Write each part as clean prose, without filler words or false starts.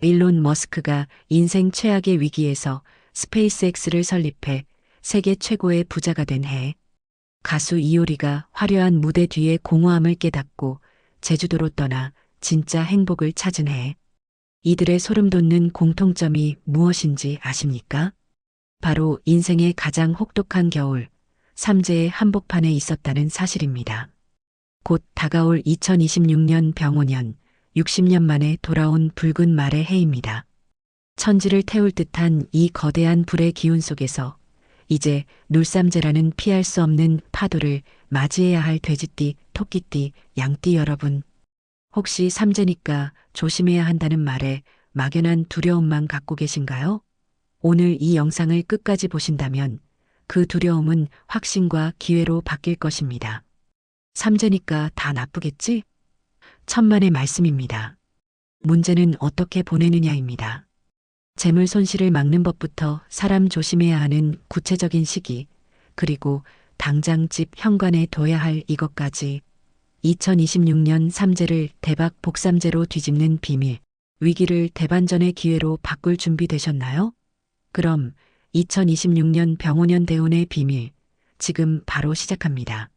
일론 머스크가 인생 최악의 위기에서 스페이스X를 설립해 세계 최고의 부자가 된 해. 가수 이효리가 화려한 무대 뒤의 공허함을 깨닫고 제주도로 떠나 진짜 행복을 찾은 해. 이들의 소름 돋는 공통점이 무엇인지 아십니까? 바로 인생의 가장 혹독한 겨울, 삼재의 한복판에 있었다는 사실입니다. 곧 다가올 2026년 병오년, 60년 만에 돌아온 붉은 말의 해입니다. 천지를 태울 듯한 이 거대한 불의 기운 속에서 이제 놀삼재라는 피할 수 없는 파도를 맞이해야 할 돼지띠, 토끼띠, 양띠 여러분. 혹시 삼재니까 조심해야 한다는 말에 막연한 두려움만 갖고 계신가요? 오늘 이 영상을 끝까지 보신다면 그 두려움은 확신과 기회로 바뀔 것입니다. 삼재니까 다 나쁘겠지? 천만의 말씀입니다. 문제는 어떻게 보내느냐입니다. 재물 손실을 막는 법부터 사람 조심해야 하는 구체적인 시기, 그리고 당장 집 현관에 둬야 할 이것까지 2026년 삼재를 대박 복삼재로 뒤집는 비밀, 위기를 대반전의 기회로 바꿀 준비 되셨나요? 그럼 2026년 병오년 대운의 비밀, 지금 바로 시작합니다.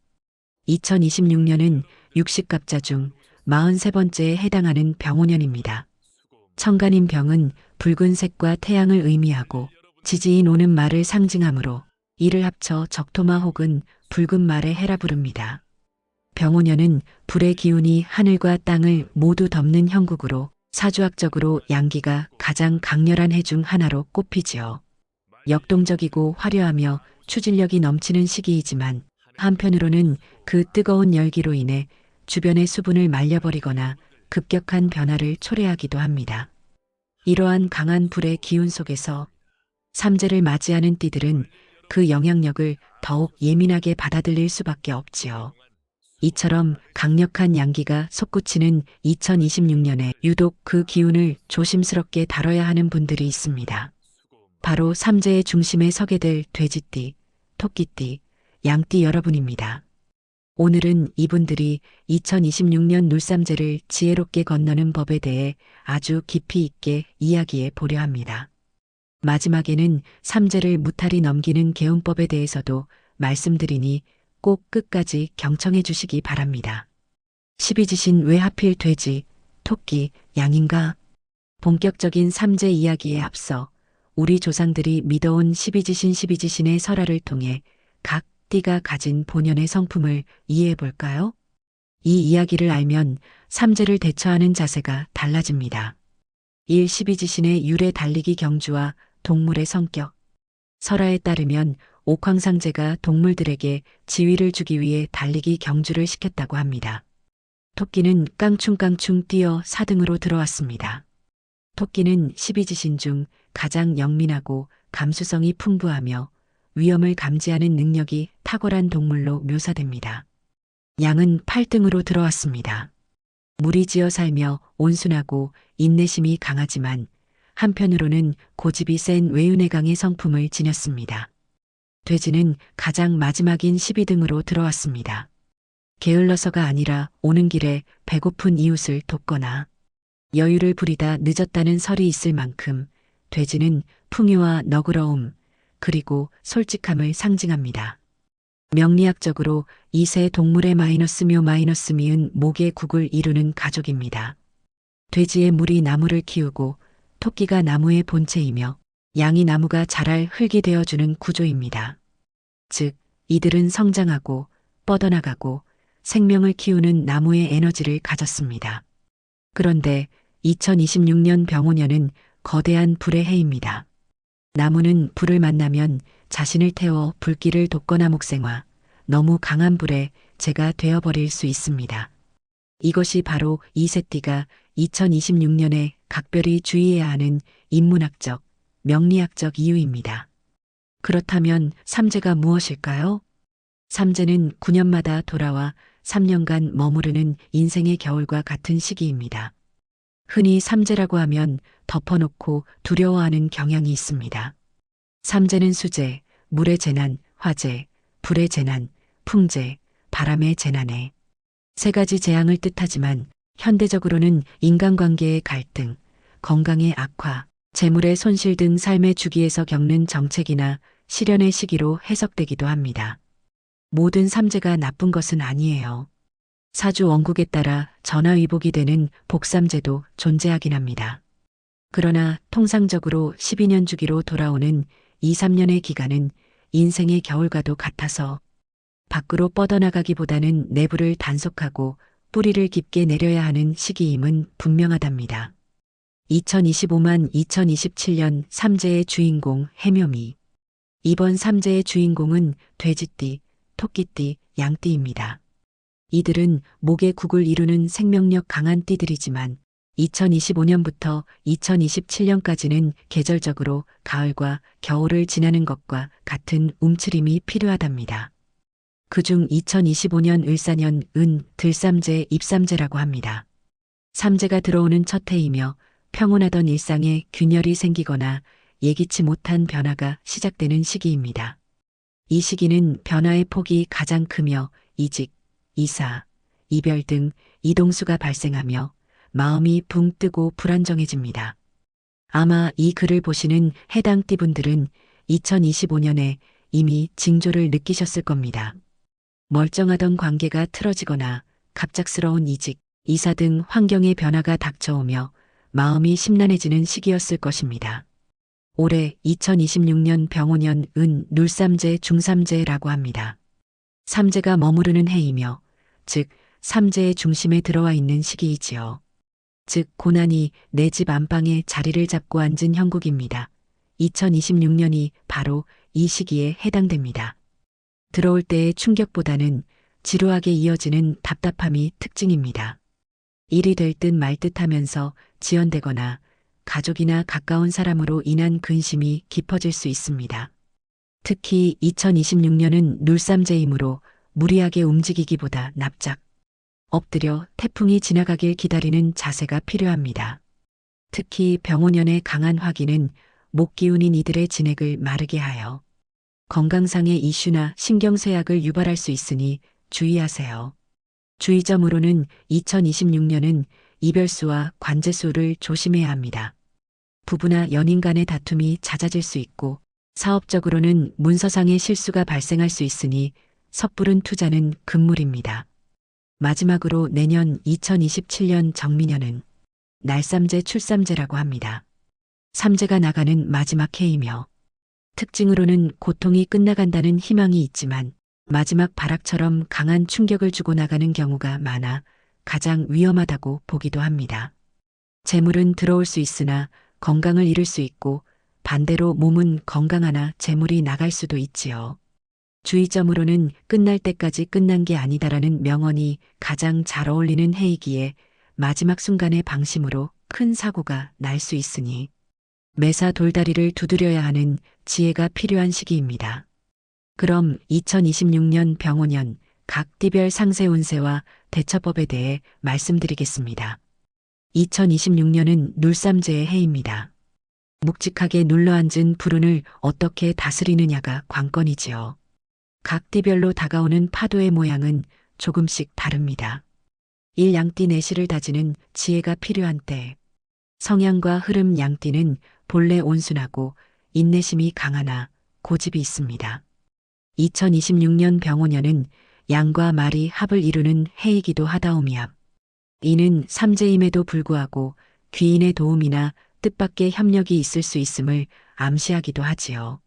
2026년은 60갑자 중 43번째에 해당하는 병오년입니다. 천간인 병은 붉은색과 태양을 의미하고 지지인 오는 말을 상징하므로 이를 합쳐 적토마 혹은 붉은 말의 해라 부릅니다. 병오년은 불의 기운이 하늘과 땅을 모두 덮는 형국으로 사주학적으로 양기가 가장 강렬한 해 중 하나로 꼽히지요. 역동적이고 화려하며 추진력이 넘치는 시기이지만 한편으로는 그 뜨거운 열기로 인해 주변의 수분을 말려버리거나 급격한 변화를 초래하기도 합니다. 이러한 강한 불의 기운 속에서 삼재를 맞이하는 띠들은 그 영향력을 더욱 예민하게 받아들일 수밖에 없지요. 이처럼 강력한 양기가 솟구치는 2026년에 유독 그 기운을 조심스럽게 다뤄야 하는 분들이 있습니다. 바로 삼재의 중심에 서게 될 돼지띠, 토끼띠, 양띠 여러분입니다. 오늘은 이분들이 2026년 놀삼재를 지혜롭게 건너는 법에 대해 아주 깊이 있게 이야기해 보려 합니다. 마지막에는 삼재를 무탈히 넘기는 개운법에 대해서도 말씀드리니 꼭 끝까지 경청해 주시기 바랍니다. 십이지신 왜 하필 돼지, 토끼, 양인가? 본격적인 삼재 이야기에 앞서 우리 조상들이 믿어온 십이지신의 설화를 통해 각 띠가 가진 본연의 성품을 이해해 볼까요? 이 이야기를 알면 삼재를 대처하는 자세가 달라집니다. 1. 십이지신의 유래 달리기 경주와 동물의 성격. 설화에 따르면 옥황상제가 동물들에게 지위를 주기 위해 달리기 경주를 시켰다고 합니다. 토끼는 깡충깡충 뛰어 4등으로 들어왔습니다. 토끼는 십이지신 중 가장 영민하고 감수성이 풍부하며 위험을 감지하는 능력이 탁월한 동물로 묘사됩니다. 양은 8등으로 들어왔습니다. 무리지어 살며 온순하고 인내심이 강하지만 한편으로는 고집이 센 외유내강의 성품을 지녔습니다. 돼지는 가장 마지막인 12등으로 들어왔습니다. 게을러서가 아니라 오는 길에 배고픈 이웃을 돕거나 여유를 부리다 늦었다는 설이 있을 만큼 돼지는 풍요와 너그러움, 그리고 솔직함을 상징합니다. 명리학적으로 이 세 동물의 마이너스 미은 목의 국을 이루는 가족입니다. 돼지의 물이 나무를 키우고 토끼가 나무의 본체이며 양이 나무가 자랄 흙이 되어주는 구조입니다. 즉, 이들은 성장하고 뻗어나가고 생명을 키우는 나무의 에너지를 가졌습니다. 그런데 2026년 병오년은 거대한 불의 해입니다. 나무는 불을 만나면 자신을 태워 불길을 돋거나 목생화, 너무 강한 불에 재가 되어버릴 수 있습니다. 이것이 바로 이 세 띠가 2026년에 각별히 주의해야 하는 인문학적, 명리학적 이유입니다. 그렇다면 삼재가 무엇일까요? 삼재는 9년마다 돌아와 3년간 머무르는 인생의 겨울과 같은 시기입니다. 흔히 삼재라고 하면 덮어놓고 두려워하는 경향이 있습니다. 삼재는 수재, 물의 재난, 화재, 불의 재난, 풍재, 바람의 재난에 세 가지 재앙을 뜻하지만 현대적으로는 인간관계의 갈등, 건강의 악화, 재물의 손실 등 삶의 주기에서 겪는 정책이나 시련의 시기로 해석되기도 합니다. 모든 삼재가 나쁜 것은 아니에요. 사주 원국에 따라 전화위복이 되는 복삼재도 존재하긴 합니다. 그러나 통상적으로 12년 주기로 돌아오는 2, 3년의 기간은 인생의 겨울과도 같아서 밖으로 뻗어나가기보다는 내부를 단속하고 뿌리를 깊게 내려야 하는 시기임은 분명하답니다. 2025만 2027년 삼재의 주인공 해묘미. 이번 삼재의 주인공은 돼지띠, 토끼띠, 양띠입니다. 이들은 목의 국을 이루는 생명력 강한 띠들이지만 2025년부터 2027년까지는 계절적으로 가을과 겨울을 지나는 것과 같은 움츠림이 필요하답니다. 그중 2025년 을사년 은 들삼재 입삼재라고 합니다. 삼재가 들어오는 첫 해이며 평온하던 일상에 균열이 생기거나 예기치 못한 변화가 시작되는 시기입니다. 이 시기는 변화의 폭이 가장 크며 이직, 이사, 이별 등 이동수가 발생하며 마음이 붕 뜨고 불안정해집니다. 아마 이 글을 보시는 해당 띠분들은 2025년에 이미 징조를 느끼셨을 겁니다. 멀쩡하던 관계가 틀어지거나 갑작스러운 이직, 이사 등 환경의 변화가 닥쳐오며 마음이 심란해지는 시기였을 것입니다. 올해 2026년 병오년 은 룰삼재 중삼재라고 합니다. 삼재가 머무르는 해이며 즉 삼재의 중심에 들어와 있는 시기이지요. 즉 고난이 내 집 안방에 자리를 잡고 앉은 형국입니다. 2026년이 바로 이 시기에 해당됩니다. 들어올 때의 충격보다는 지루하게 이어지는 답답함이 특징입니다. 일이 될 듯 말 듯 하면서 지연되거나 가족이나 가까운 사람으로 인한 근심이 깊어질 수 있습니다. 특히 2026년은 룰삼재이므로 무리하게 움직이기보다 납작, 엎드려 태풍이 지나가길 기다리는 자세가 필요합니다. 특히 병오년의 강한 화기는 목 기운인 이들의 진액을 마르게 하여 건강상의 이슈나 신경쇠약을 유발할 수 있으니 주의하세요. 주의점으로는 2026년은 이별수와 관제수를 조심해야 합니다. 부부나 연인 간의 다툼이 잦아질 수 있고 사업적으로는 문서상의 실수가 발생할 수 있으니 섣부른 투자는 금물입니다. 마지막으로 내년 2027년 정미년은 날삼재 출삼재라고 합니다. 삼재가 나가는 마지막 해이며 특징으로는 고통이 끝나간다는 희망이 있지만 마지막 발악처럼 강한 충격을 주고 나가는 경우가 많아 가장 위험하다고 보기도 합니다. 재물은 들어올 수 있으나 건강을 잃을 수 있고 반대로 몸은 건강하나 재물이 나갈 수도 있지요. 주의점으로는 끝날 때까지 끝난 게 아니다라는 명언이 가장 잘 어울리는 해이기에 마지막 순간의 방심으로 큰 사고가 날 수 있으니 매사 돌다리를 두드려야 하는 지혜가 필요한 시기입니다. 그럼 2026년 병오년 각 띠별 상세 운세와 대처법에 대해 말씀드리겠습니다. 2026년은 룰삼재의 해입니다. 묵직하게 눌러앉은 불운을 어떻게 다스리느냐가 관건이지요. 각 띠별로 다가오는 파도의 모양은 조금씩 다릅니다. 일양띠 내실을 다지는 지혜가 필요한 때, 성향과 흐름 양띠는 본래 온순하고 인내심이 강하나 고집이 있습니다. 2026년 병오년은 양과 말이 합을 이루는 해이기도 하다오미합. 이는 삼재임에도 불구하고 귀인의 도움이나 뜻밖의 협력이 있을 수 있음을 암시하기도 하지요.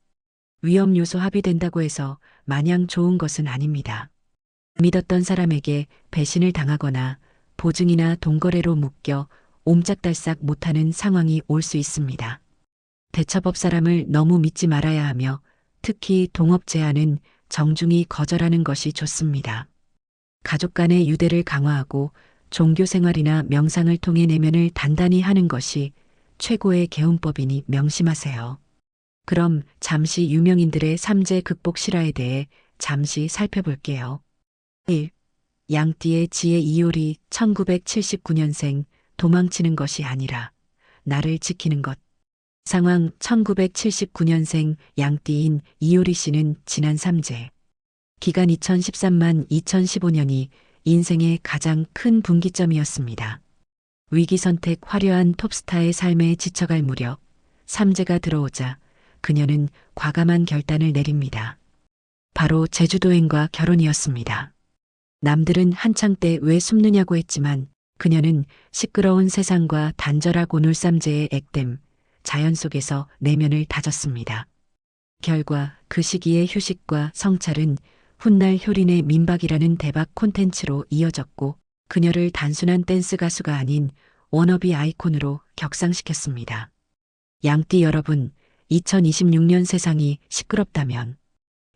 위험 요소 합의된다고 해서 마냥 좋은 것은 아닙니다. 믿었던 사람에게 배신을 당하거나 보증이나 동거래로 묶여 옴짝달싹 못하는 상황이 올 수 있습니다. 대처법 사람을 너무 믿지 말아야 하며 특히 동업 제안은 정중히 거절하는 것이 좋습니다. 가족 간의 유대를 강화하고 종교 생활이나 명상을 통해 내면을 단단히 하는 것이 최고의 개운법이니 명심하세요. 그럼 잠시 유명인들의 삼재 극복 실화에 대해 잠시 살펴볼게요. 1. 양띠의 지혜 이효리 1979년생 도망치는 것이 아니라 나를 지키는 것. 상황 1979년생 양띠인 이효리 씨는 지난 삼재 기간 2013만 2015년이 인생의 가장 큰 분기점이었습니다. 위기 선택 화려한 톱스타의 삶에 지쳐갈 무렵 삼재가 들어오자 그녀는 과감한 결단을 내립니다. 바로 제주도행과 결혼이었습니다. 남들은 한창 때 왜 숨느냐고 했지만 그녀는 시끄러운 세상과 단절하고 놀삼재의 액땜, 자연 속에서 내면을 다졌습니다. 결과 그 시기의 휴식과 성찰은 훗날 효린의 민박이라는 대박 콘텐츠로 이어졌고 그녀를 단순한 댄스 가수가 아닌 워너비 아이콘으로 격상시켰습니다. 양띠 여러분, 2026년 세상이 시끄럽다면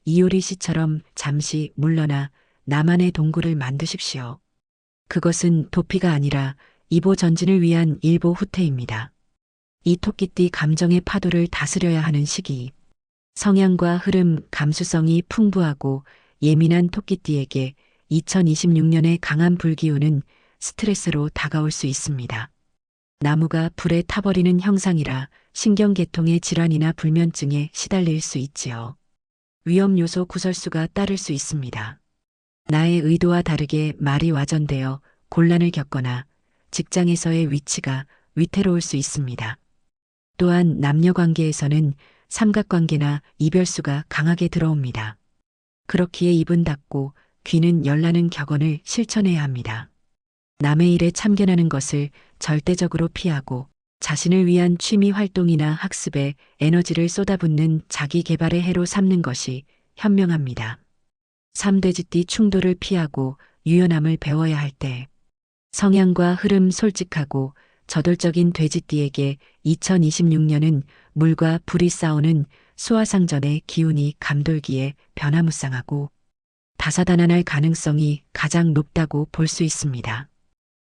이효리 씨처럼 잠시 물러나 나만의 동굴을 만드십시오. 그것은 도피가 아니라 이보 전진을 위한 일보 후퇴입니다. 이 토끼띠 감정의 파도를 다스려야 하는 시기. 성향과 흐름, 감수성이 풍부하고 예민한 토끼띠에게 2026년의 강한 불기운은 스트레스로 다가올 수 있습니다. 나무가 불에 타버리는 형상이라 신경계통의 질환이나 불면증에 시달릴 수 있지요. 위험 요소 구설수가 따를 수 있습니다. 나의 의도와 다르게 말이 와전되어 곤란을 겪거나 직장에서의 위치가 위태로울 수 있습니다. 또한 남녀 관계에서는 삼각관계나 이별수가 강하게 들어옵니다. 그렇기에 입은 닫고 귀는 열라는 격언을 실천해야 합니다. 남의 일에 참견하는 것을 절대적으로 피하고 자신을 위한 취미 활동이나 학습에 에너지를 쏟아붓는 자기 개발의 해로 삼는 것이 현명합니다. 3돼지띠 충돌을 피하고 유연함을 배워야 할 때 성향과 흐름 솔직하고 저돌적인 돼지띠에게 2026년은 물과 불이 싸우는 수화상전의 기운이 감돌기에 변화무쌍하고 다사다난할 가능성이 가장 높다고 볼 수 있습니다.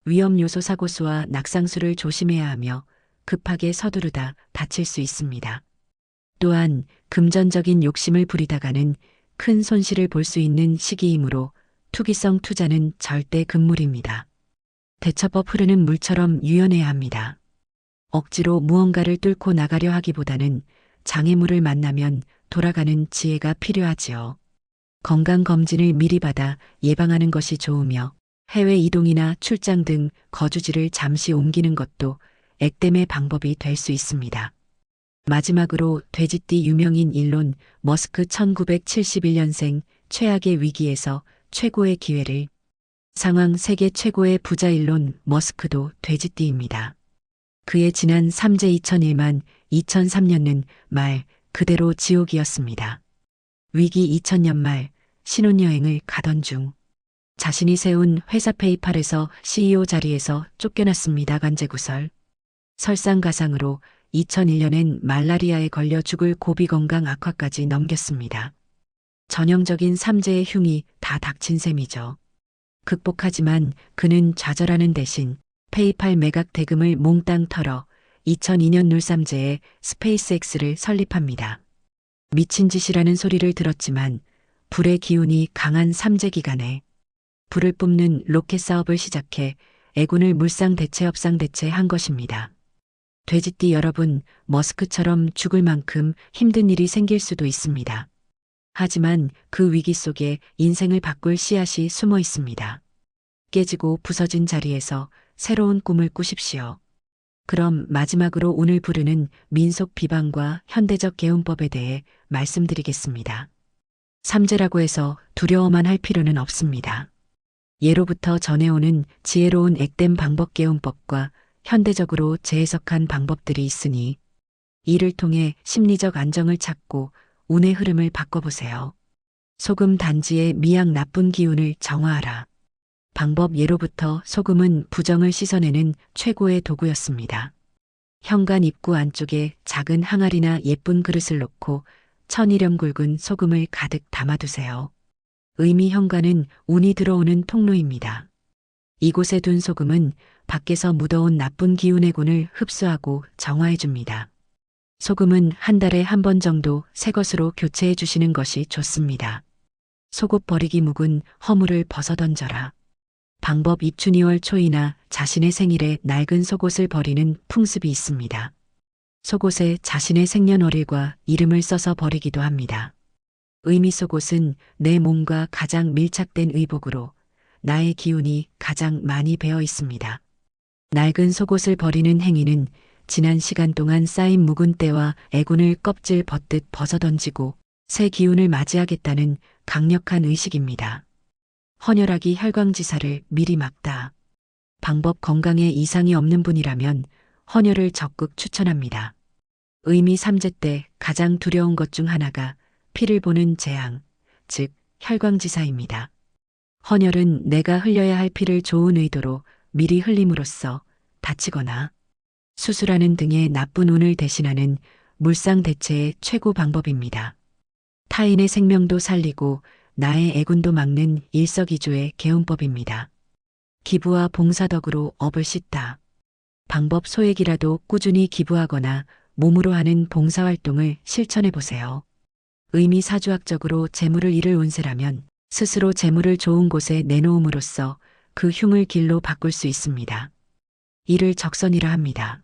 위험 요소 사고수와 낙상수를 조심해야 하며 급하게 서두르다 다칠 수 있습니다. 또한 금전적인 욕심을 부리다가는 큰 손실을 볼 수 있는 시기이므로 투기성 투자는 절대 금물입니다. 대처법 흐르는 물처럼 유연해야 합니다. 억지로 무언가를 뚫고 나가려 하기보다는 장애물을 만나면 돌아가는 지혜가 필요하지요. 건강검진을 미리 받아 예방하는 것이 좋으며 해외 이동이나 출장 등 거주지를 잠시 옮기는 것도 액땜의 방법이 될 수 있습니다. 마지막으로 돼지띠 유명인 일론 머스크 1971년생 최악의 위기에서 최고의 기회를 상황 세계 최고의 부자 일론 머스크도 돼지띠입니다. 그의 지난 삼재 2001만 2003년은 말 그대로 지옥이었습니다. 위기 2000년 말 신혼여행을 가던 중 자신이 세운 회사 페이팔에서 CEO 자리에서 쫓겨났습니다. 관제구설. 설상가상으로 2001년엔 말라리아에 걸려 죽을 고비 건강 악화까지 넘겼습니다. 전형적인 삼재의 흉이 다 닥친 셈이죠. 극복하지만 그는 좌절하는 대신 페이팔 매각 대금을 몽땅 털어 2002년 놀삼재에 스페이스X를 설립합니다. 미친 짓이라는 소리를 들었지만 불의 기운이 강한 삼재 기간에 불을 뿜는 로켓 사업을 시작해 애군을 물상 대체업상 대체한 것입니다. 돼지띠 여러분, 머스크처럼 죽을 만큼 힘든 일이 생길 수도 있습니다. 하지만 그 위기 속에 인생을 바꿀 씨앗이 숨어 있습니다. 깨지고 부서진 자리에서 새로운 꿈을 꾸십시오. 그럼 마지막으로 오늘 부르는 민속 비방과 현대적 개운법에 대해 말씀드리겠습니다. 삼재라고 해서 두려워만 할 필요는 없습니다. 예로부터 전해오는 지혜로운 액땜 방법 개운법과 현대적으로 재해석한 방법들이 있으니 이를 통해 심리적 안정을 찾고 운의 흐름을 바꿔보세요. 소금 단지의 미약 나쁜 기운을 정화하라. 방법 예로부터 소금은 부정을 씻어내는 최고의 도구였습니다. 현관 입구 안쪽에 작은 항아리나 예쁜 그릇을 놓고 1000일염 굵은 소금을 가득 담아두세요. 의미 현관은 운이 들어오는 통로입니다. 이곳에 둔 소금은 밖에서 묻어온 나쁜 기운의 군을 흡수하고 정화해줍니다. 소금은 한 달에 한 번 정도 새 것으로 교체해 주시는 것이 좋습니다. 속옷 버리기 묵은 허물을 벗어던져라. 방법 입춘2월 초이나 자신의 생일에 낡은 속옷을 버리는 풍습이 있습니다. 속옷에 자신의 생년월일과 이름을 써서 버리기도 합니다. 의미 속옷은 내 몸과 가장 밀착된 의복으로 나의 기운이 가장 많이 배어 있습니다. 낡은 속옷을 버리는 행위는 지난 시간 동안 쌓인 묵은 때와 애군을 껍질 벗듯 벗어던지고 새 기운을 맞이하겠다는 강력한 의식입니다. 헌혈하기 혈광지사를 미리 막다. 방법 건강에 이상이 없는 분이라면 헌혈을 적극 추천합니다. 의미 3제 때 가장 두려운 것 중 하나가 피를 보는 재앙, 즉 혈광지사입니다. 헌혈은 내가 흘려야 할 피를 좋은 의도로 미리 흘림으로써 다치거나 수술하는 등의 나쁜 운을 대신하는 물상 대체의 최고 방법입니다. 타인의 생명도 살리고 나의 애군도 막는 일석이조의 개운법입니다. 기부와 봉사덕으로 업을 씻다. 방법 소액이라도 꾸준히 기부하거나 몸으로 하는 봉사활동을 실천해 보세요. 의미 사주학적으로 재물을 잃을 운세라면 스스로 재물을 좋은 곳에 내놓음으로써 그 흉을 길로 바꿀 수 있습니다. 이를 적선이라 합니다.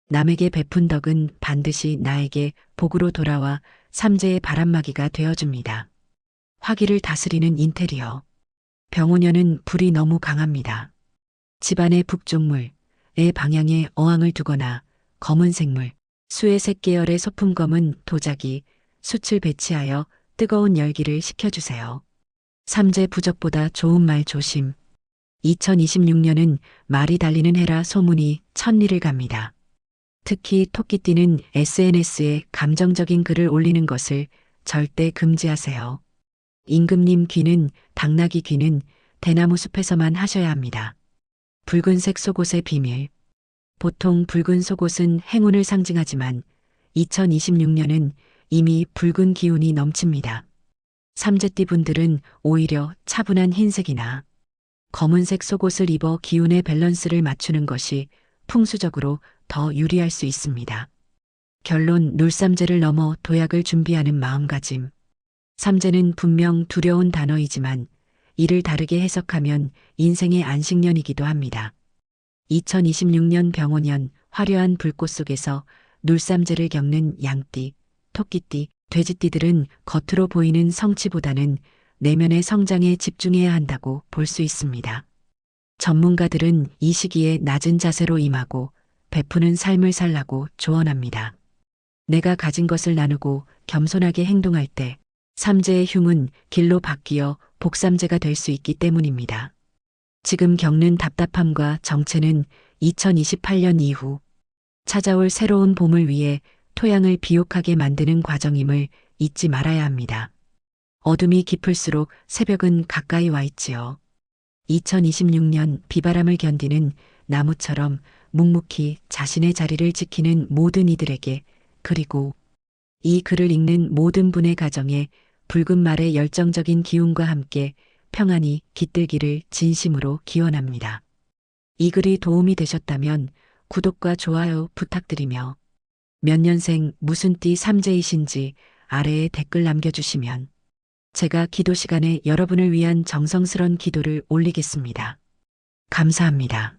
남에게 베푼 덕은 반드시 나에게 복으로 돌아와 삼재의 바람막이가 되어줍니다. 화기를 다스리는 인테리어. 병오년은 불이 너무 강합니다. 집안의 북쪽물의 방향에 어항을 두거나 검은색 물, 수의색 계열의 소품검은 도자기, 숯을 배치하여 뜨거운 열기를 식혀주세요. 삼재 부적보다 좋은 말 조심. 2026년은 말이 달리는 해라 소문이 천리를 갑니다. 특히 토끼띠는 SNS에 감정적인 글을 올리는 것을 절대 금지하세요. 임금님 귀는 당나귀 귀는 대나무 숲에서만 하셔야 합니다. 붉은색 속옷의 비밀. 보통 붉은 속옷은 행운을 상징하지만 2026년은 이미 붉은 기운이 넘칩니다. 삼재띠 분들은 오히려 차분한 흰색이나 검은색 속옷을 입어 기운의 밸런스를 맞추는 것이 풍수적으로 더 유리할 수 있습니다. 결론 놀삼재를 넘어 도약을 준비하는 마음가짐. 삼재는 분명 두려운 단어이지만 이를 다르게 해석하면 인생의 안식년이기도 합니다. 2026년 병오년 화려한 불꽃 속에서 놀삼재를 겪는 양띠, 토끼띠, 돼지띠들은 겉으로 보이는 성취보다는 내면의 성장에 집중해야 한다고 볼 수 있습니다. 전문가들은 이 시기에 낮은 자세로 임하고 베푸는 삶을 살라고 조언합니다. 내가 가진 것을 나누고 겸손하게 행동할 때 삼재의 흉은 길로 바뀌어 복삼재가 될 수 있기 때문입니다. 지금 겪는 답답함과 정체는 2028년 이후 찾아올 새로운 봄을 위해 토양을 비옥하게 만드는 과정임을 잊지 말아야 합니다. 어둠이 깊을수록 새벽은 가까이 와 있지요. 2026년 비바람을 견디는 나무처럼 묵묵히 자신의 자리를 지키는 모든 이들에게, 그리고 이 글을 읽는 모든 분의 가정에 붉은 말의 열정적인 기운과 함께 평안이 깃들기를 진심으로 기원합니다. 이 글이 도움이 되셨다면 구독과 좋아요 부탁드리며 몇 년생 무슨 띠 삼재이신지 아래에 댓글 남겨주시면 제가 기도 시간에 여러분을 위한 정성스런 기도를 올리겠습니다. 감사합니다.